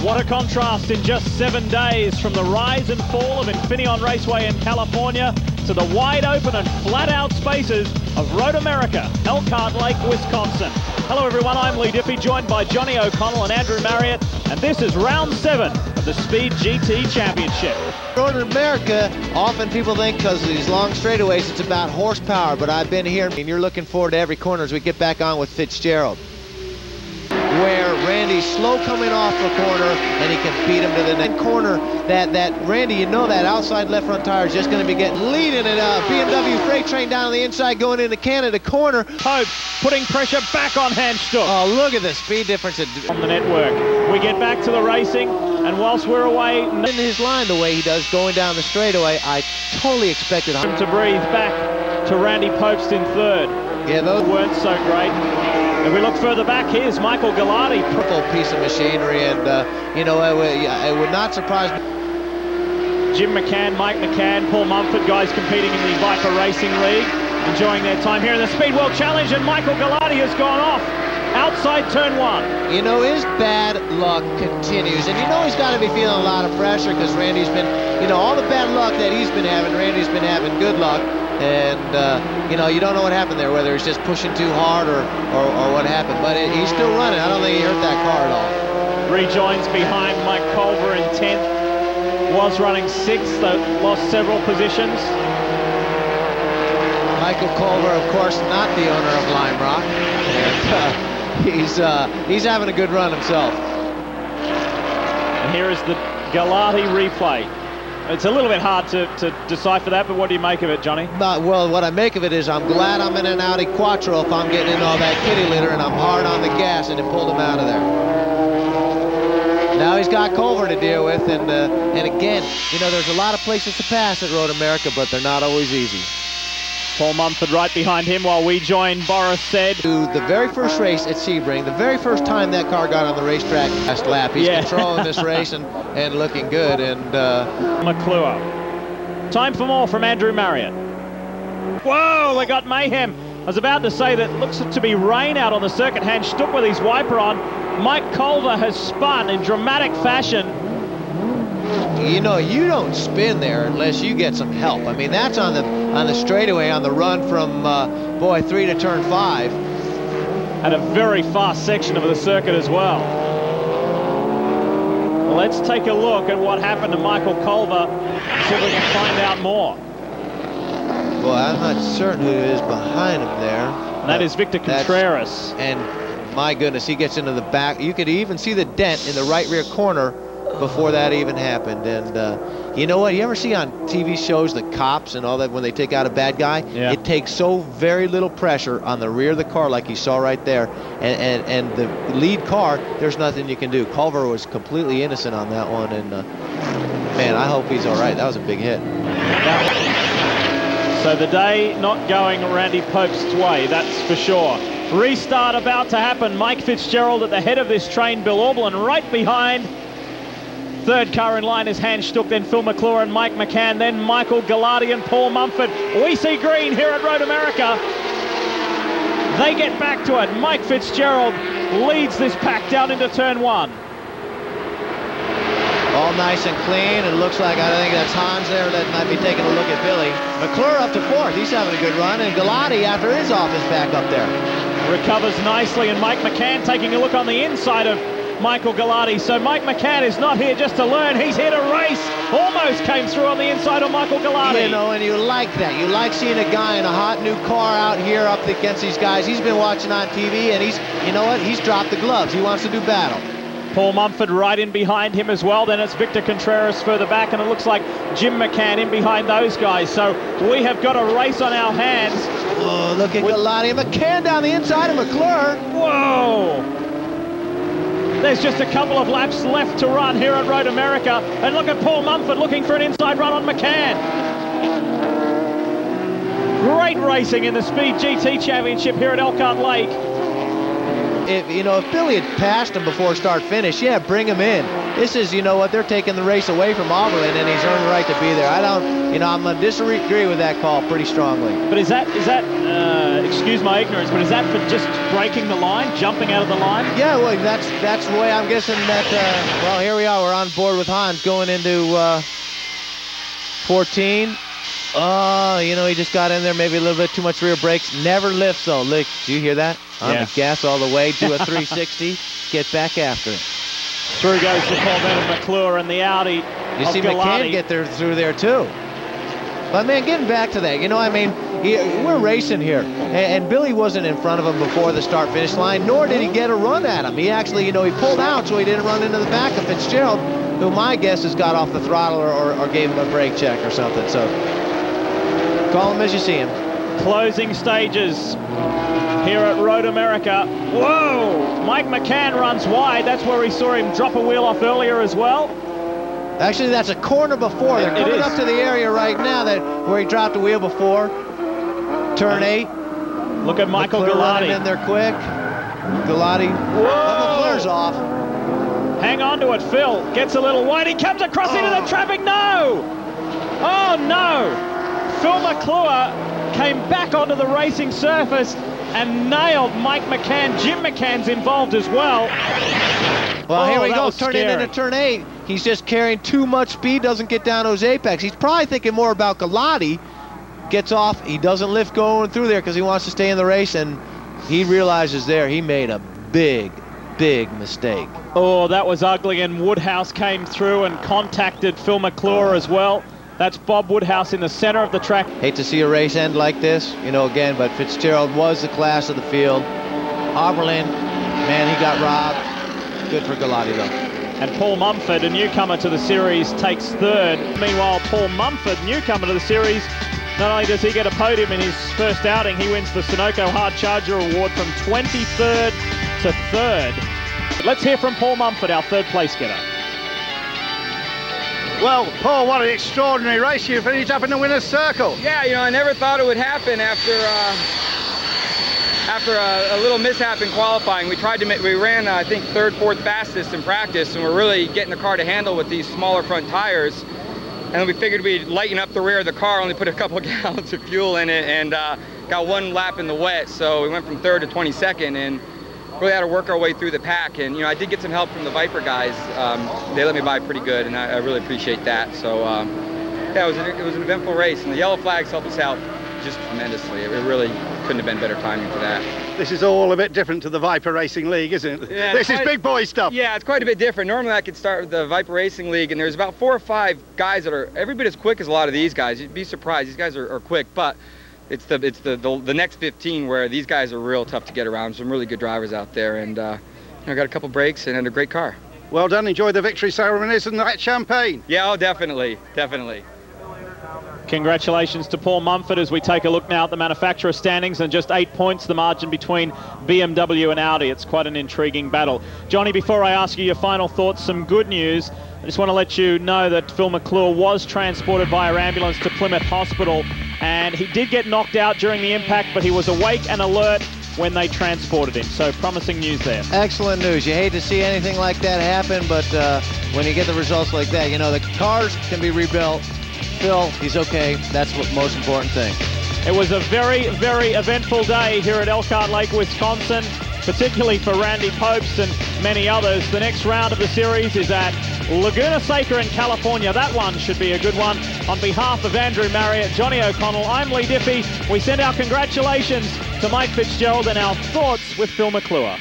What a contrast in just 7 days, from the rise and fall of Infineon Raceway in California to the wide open and flat out spaces of Road America, Elkhart Lake, Wisconsin. Hello everyone, I'm Lee Diffie, joined by Johnny O'Connell and Andrew Marriott, and this is round 7 of the Speed GT Championship. Road America, often people think because of these long straightaways it's about horsepower, but I've been here and you're looking forward to every corner as we get back on with Fitzgerald, where Randy's slow coming off the corner and he can beat him to the next corner. That Randy, you know, that outside left front tire is just going to be leading it up. BMW freight train down on the inside going into Canada corner. Pope putting pressure back on Hanstuck. Oh, look at the speed difference on the network. We get back to the racing, and whilst we're away in his line the way he does going down the straightaway, I totally expected him to breathe back to Randy Popst in third. Yeah, those weren't so great. If we look further back, here's Michael Galati. Purple piece of machinery, and you know, it would not surprise me. Jim McCann, Mike McCann, Paul Mumford, guys competing in the Viper Racing League, enjoying their time here in the Speed World Challenge, and Michael Galati has gone off outside turn 1. You know, his bad luck continues, and you know he's got to be feeling a lot of pressure because Randy's been, you know, all the bad luck that he's been having, Randy's been having good luck. And, you know, you don't know what happened there, whether he's just pushing too hard or what happened. But he's still running. I don't think he hurt that car at all. Rejoins behind Mike Culver in 10th. Was running 6th, though lost several positions. Michael Culver, of course, not the owner of Lime Rock. And he's having a good run himself. And here is the Galati replay. It's a little bit hard to decipher that, but what do you make of it, Johnny? Well, what I make of it is I'm glad I'm in an Audi Quattro if I'm getting into all that kitty litter and I'm hard on the gas, and it pulled him out of there. Now he's got Culver to deal with, and again, you know, there's a lot of places to pass at Road America, but they're not always easy. Paul Mumford right behind him while we join Boris said. To the very first race at Sebring, the very first time that car got on the racetrack last lap, he's controlling this race and looking good. And McClure. Time for more from Andrew Marriott. Whoa, they got mayhem. I was about to say that looks to be rain out on the circuit. Hanstuck with his wiper on. Mike Culver has spun in dramatic fashion. You know, you don't spin there unless you get some help. I mean, that's on the straightaway on the run from 3 to turn 5. And a very fast section of the circuit as well. Let's take a look at what happened to Michael Culver, see if we can find out more. Well, I'm not certain who is behind him there. And that is Victor Contreras. And my goodness, he gets into the back. You could even see the dent in the right rear corner before that even happened. And you know what? You ever see on TV shows the cops and all that when they take out a bad guy? Yeah. It takes so very little pressure on the rear of the car, like you saw right there. And the lead car, there's nothing you can do. Culver was completely innocent on that one. And man, I hope he's all right. That was a big hit. So the day not going Randy Popest's way, that's for sure. Restart about to happen. Mike Fitzgerald at the head of this train, Bill Auberlin right behind. Third car in line is Hanstuck, then Phil McClure and Mike McCann, then Michael Galati and Paul Mumford. We see green here at Road America. They get back to it. Mike Fitzgerald leads this pack down into turn 1. All nice and clean. It looks like, I think that's Hans there that might be taking a look at Billy. McClure up to 4th. He's having a good run. And Galati, after his off, is back up there. Recovers nicely, and Mike McCann taking a look on the inside of Michael Galati. So Mike McCann is not here just to learn. He's here to race. Almost came through on the inside of Michael Galati. You know, and you like that. You like seeing a guy in a hot new car out here up against these guys. He's been watching on TV, and you know what? He's dropped the gloves. He wants to do battle. Paul Mumford right in behind him as well. Then it's Victor Contreras further back, and it looks like Jim McCann in behind those guys. So we have got a race on our hands. Oh, look at Galati. McCann down the inside of McClure. Whoa! There's just a couple of laps left to run here at Road America. And look at Paul Mumford looking for an inside run on McCann. Great racing in the Speed GT Championship here at Elkhart Lake. If Billy had passed him before start finish, yeah, bring him in. This is, they're taking the race away from Oberlin, and he's earned the right to be there. I'm going to disagree with that call pretty strongly. But is that excuse my ignorance, but is that for just breaking the line, jumping out of the line? Yeah, well, that's the way I'm guessing that, well, here we are. We're on board with Hans going into 14. Oh, he just got in there, maybe a little bit too much rear brakes. Never lifts, though. Look, do you hear that? On the gas all the way, do a 360, get back after it. Through goes the Corvette of McClure and the Audi. You see McCann get there through there, too. But, man, getting back to that, we're racing here. And Billy wasn't in front of him before the start-finish line, nor did he get a run at him. He actually, he pulled out so he didn't run into the back of Fitzgerald, who my guess has got off the throttle or gave him a brake check or something. So call him as you see him. Closing stages here at Road America. Whoa! Mike McCann runs wide. That's where we saw him drop a wheel off earlier as well. Actually, that's a corner before. They're coming up to the area right now where he dropped a wheel before. Turn 8. Look at Michael Galati in there quick. Galati. Whoa! McClure's off. Hang on to it, Phil. Gets a little wide. He comes across into the traffic. No! Oh, no! Phil McClure came back onto the racing surface and nailed Mike McCann. Jim McCann's involved as well. Well, here we go. Turning into turn 8. He's just carrying too much speed, doesn't get down to his apex. He's probably thinking more about Galati. Gets off. He doesn't lift going through there because he wants to stay in the race, and he realizes there he made a big mistake. Oh, that was ugly, and Woodhouse came through and contacted Phil McClure as well. That's Bob Woodhouse in the center of the track. Hate to see a race end like this, again, but Fitzgerald was the class of the field. Oberlin, man, he got robbed. Good for Galati, though. And Paul Mumford, a newcomer to the series, takes third. Meanwhile, Paul Mumford, newcomer to the series, not only does he get a podium in his first outing, he wins the Sunoco Hard Charger Award from 23rd to 3rd. Let's hear from Paul Mumford, our third place getter. Well, Paul, what an extraordinary race. You finished up in the winner's circle. Yeah, I never thought it would happen after a little mishap in qualifying. We ran, I think, 3rd, 4th fastest in practice, and we're really getting the car to handle with these smaller front tires. And then we figured we'd lighten up the rear of the car, only put a couple of gallons of fuel in it, and got one lap in the wet. So we went from 3rd to 22nd, and really had to work our way through the pack. And I did get some help from the Viper guys. They let me by pretty good, and I really appreciate that. So yeah, it was an eventful race, and the yellow flags helped us out just tremendously. It really couldn't have been better timing for that. This is all a bit different to the Viper Racing League, isn't it? Yeah, this is big boy stuff. Yeah, it's quite a bit different. Normally I could start with the Viper Racing League, and there's about 4 or 5 guys that are every bit as quick as a lot of these guys. You'd be surprised. These guys are quick, but it's the next 15 where these guys are real tough to get around. Some really good drivers out there, and I got a couple breaks and a great car. Well done. Enjoy the victory ceremonies and that champagne. Yeah, oh, definitely. Congratulations to Paul Mumford as we take a look now at the manufacturer standings, and just 8 points the margin between BMW and Audi. It's quite an intriguing battle. Johnny, before I ask you your final thoughts, some good news. I just want to let you know that Phil McClure was transported via ambulance to Plymouth Hospital, and he did get knocked out during the impact, but he was awake and alert when they transported him. So promising news there. Excellent news. You hate to see anything like that happen, but when you get the results like that, the cars can be rebuilt. Phil, he's okay. That's the most important thing. It was a very eventful day here at Elkhart Lake, Wisconsin, particularly for Randy Popes and many others. The next round of the series is at Laguna Seca in California. That one should be a good one. On behalf of Andrew Marriott, Johnny O'Connell, I'm Lee Diffie. We send our congratulations to Mike Fitzgerald and our thoughts with Phil McClure.